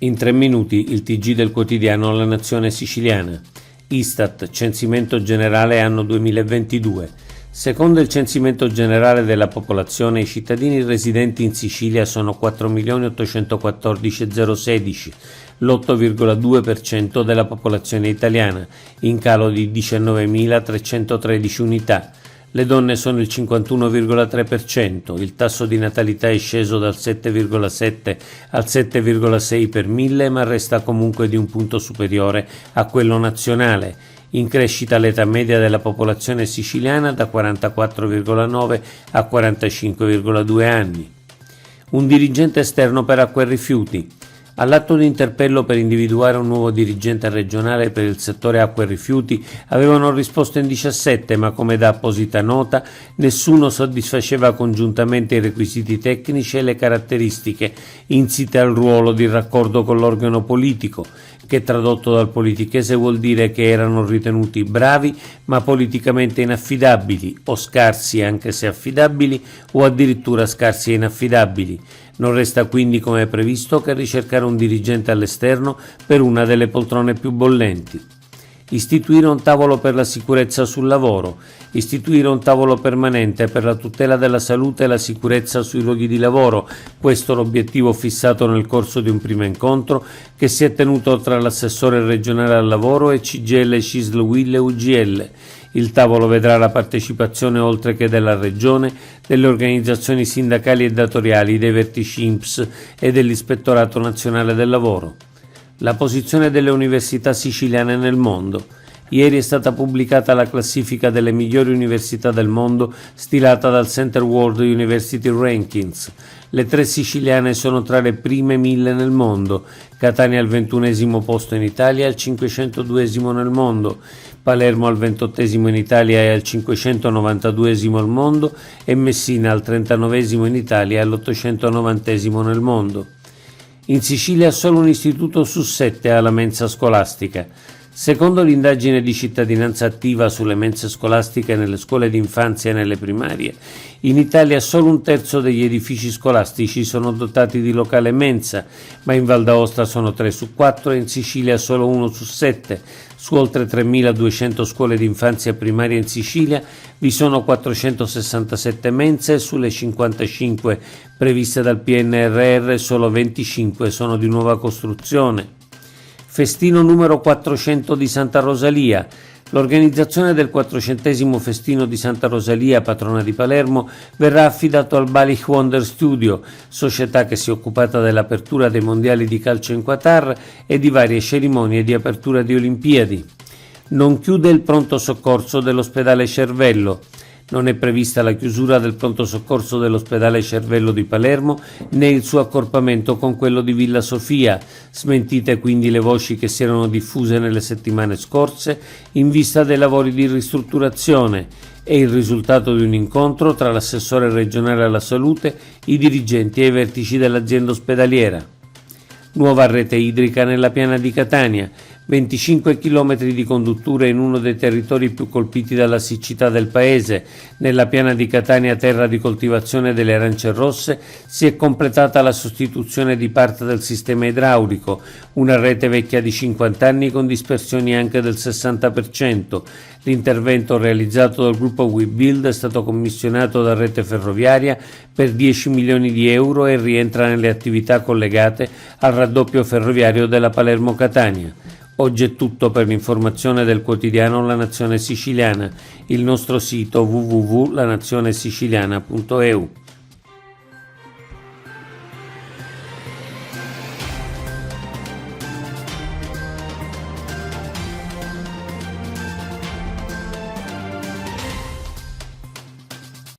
In 3 minuti il TG del quotidiano La Nazione Siciliana. Istat, censimento generale anno 2022. Secondo il censimento generale della popolazione, i cittadini residenti in Sicilia sono 4.814.016, l'8,2% della popolazione italiana, in calo di 19.313 unità. Le donne sono il 51,3%, il tasso di natalità è sceso dal 7,7 al 7,6 per 1000, ma resta comunque di un punto superiore a quello nazionale. In crescita l'età media della popolazione siciliana da 44,9 a 45,2 anni. Un dirigente esterno per acqua e rifiuti. All'atto di interpello per individuare un nuovo dirigente regionale per il settore acqua e rifiuti avevano risposto in 17, ma come da apposita nota nessuno soddisfaceva congiuntamente i requisiti tecnici e le caratteristiche insite al ruolo di raccordo con l'organo politico, che tradotto dal politichese vuol dire che erano ritenuti bravi ma politicamente inaffidabili, o scarsi anche se affidabili, o addirittura scarsi e inaffidabili. Non resta quindi come previsto che ricercare un dirigente all'esterno per una delle poltrone più bollenti. Istituire un tavolo per la sicurezza sul lavoro. Istituire un tavolo permanente per la tutela della salute e la sicurezza sui luoghi di lavoro. Questo è l'obiettivo fissato nel corso di un primo incontro che si è tenuto tra l'assessore regionale al lavoro e CGIL, CISL, UIL e UGL. Il tavolo vedrà la partecipazione, oltre che della Regione, delle organizzazioni sindacali e datoriali, dei vertici INPS e dell'Ispettorato Nazionale del Lavoro. La posizione delle università siciliane nel mondo. Ieri è stata pubblicata la classifica delle migliori università del mondo stilata dal Center World University Rankings. Le 3 siciliane sono tra le prime 1000 nel mondo, Catania al 21° posto in Italia e al 502° nel mondo, Palermo al 28° in Italia e al 592° al mondo e Messina al 39° in Italia e all'890° nel mondo. In Sicilia solo un istituto su 7 ha la mensa scolastica. Secondo l'indagine di cittadinanza attiva sulle mense scolastiche nelle scuole d'infanzia e nelle primarie, in Italia solo 1/3 degli edifici scolastici sono dotati di locale mensa, ma in Val d'Aosta sono 3 su 4 e in Sicilia solo 1 su 7. Su oltre 3.200 scuole d'infanzia primaria in Sicilia vi sono 467 mense e sulle 55 previste dal PNRR solo 25 sono di nuova costruzione. Festino numero 400 di Santa Rosalia. L'organizzazione del 400° festino di Santa Rosalia, patrona di Palermo, verrà affidato al Balich Wonder Studio, società che si è occupata dell'apertura dei mondiali di calcio in Qatar e di varie cerimonie di apertura di Olimpiadi. Non chiude il pronto soccorso dell'ospedale Cervello. Non è prevista la chiusura del pronto soccorso dell'ospedale Cervello di Palermo né il suo accorpamento con quello di Villa Sofia, smentite quindi le voci che si erano diffuse nelle settimane scorse in vista dei lavori di ristrutturazione e il risultato di un incontro tra l'assessore regionale alla salute, i dirigenti e i vertici dell'azienda ospedaliera. Nuova rete idrica nella piana di Catania. 25 km di condutture in uno dei territori più colpiti dalla siccità del paese. Nella piana di Catania, terra di coltivazione delle arance rosse, si è completata la sostituzione di parte del sistema idraulico, una rete vecchia di 50 anni con dispersioni anche del 60%. L'intervento realizzato dal gruppo WeBuild è stato commissionato da Rete Ferroviaria per 10 milioni di euro e rientra nelle attività collegate al raddoppio ferroviario della Palermo-Catania. Oggi è tutto per l'informazione del quotidiano La Nazione Siciliana, il nostro sito www.lanazionesiciliana.eu.